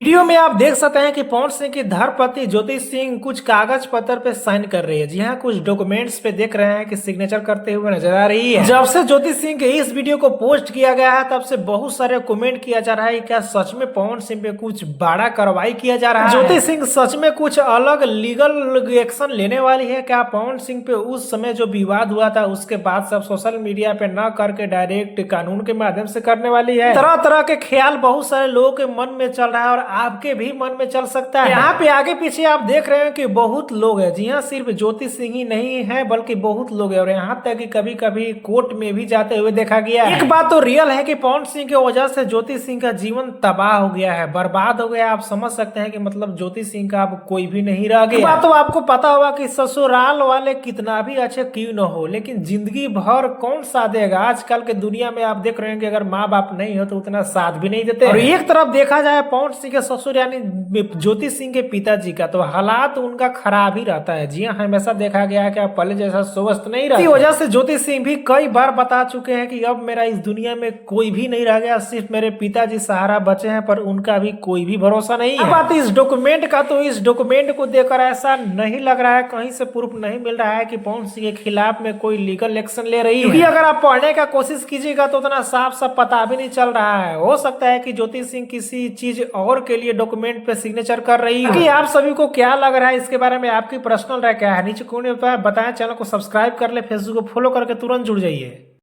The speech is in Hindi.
वीडियो में आप देख सकते हैं कि पवन सिंह की धर्मपत्नी ज्योति सिंह कुछ कागज पत्र पे साइन कर रही है। जी हाँ, कुछ डॉक्यूमेंट्स पे देख रहे हैं कि सिग्नेचर करते हुए नजर आ रही है। जब से ज्योति सिंह के इस वीडियो को पोस्ट किया गया है तब से बहुत सारे कमेंट किया जा रहा है क्या सच में पवन सिंह पे कुछ बड़ा कार्रवाई किया जा रहा है, ज्योति सिंह सच में कुछ अलग लीगल एक्शन लेने वाली है क्या। पवन सिंह पे उस समय जो विवाद हुआ था उसके बाद सब सोशल मीडिया पे न करके डायरेक्ट कानून के माध्यम से करने वाली है। तरह तरह के ख्याल बहुत सारे लोगों के मन में चल रहा है और आपके भी मन में चल सकता है। यहाँ पे आगे पीछे आप देख रहे हैं कि बहुत लोग हैं। जी हाँ, सिर्फ ज्योति सिंह ही नहीं है बल्कि बहुत लोग हैं और यहाँ तक कि कभी कभी कोर्ट में भी जाते हुए देखा गया है। एक बात तो रियल है कि पवन सिंह की वजह से ज्योति सिंह का जीवन तबाह हो गया है, बर्बाद हो गया। आप समझ सकते हैं कि मतलब ज्योति सिंह का अब कोई भी नहीं रह गया। बात तो आपको पता होगा कि ससुराल वाले कितना भी अच्छे क्यों न हो लेकिन जिंदगी भर कौन साथ देगा। आजकल के दुनिया में आप देख रहे हैं कि अगर माँ बाप नहीं हो तो उतना साथ भी नहीं देते। और एक तरफ देखा जाए पवन सिंह के ससुर यानी ज्योति सिंह के पिताजी का तो हालात उनका खराब ही रहता है। जी हाँ, हमेशा देखा गया है कि आप पहले जैसा स्वस्थ नहीं रहा। इसी वजह से ज्योति सिंह भी कई बार बता चुके हैं कि अब मेरा इस दुनिया में कोई भी नहीं रह गया, सिर्फ मेरे पिताजी सहारा बचे हैं, पर उनका भी कोई भी भरोसा नहीं है। बात इस डॉक्यूमेंट का, तो इस डॉक्यूमेंट को देखकर ऐसा नहीं लग रहा है, कहीं से प्रूफ नहीं मिल रहा है कि पवन सिंह के खिलाफ में कोई लीगल एक्शन ले रही है। अगर आप पढ़ने का कोशिश कीजिएगा तो उतना साफ साफ पता भी नहीं चल रहा है। हो सकता है कि ज्योति सिंह किसी चीज और के लिए डॉक्यूमेंट पे सिग्नेचर कर रही है। कि आप सभी को क्या लग रहा है इसके बारे में, आपकी पर्सनल राय क्या है नीचे कमेंट में बताएं। चैनल को सब्सक्राइब कर ले, फेसबुक को फॉलो करके तुरंत जुड़ जाइए।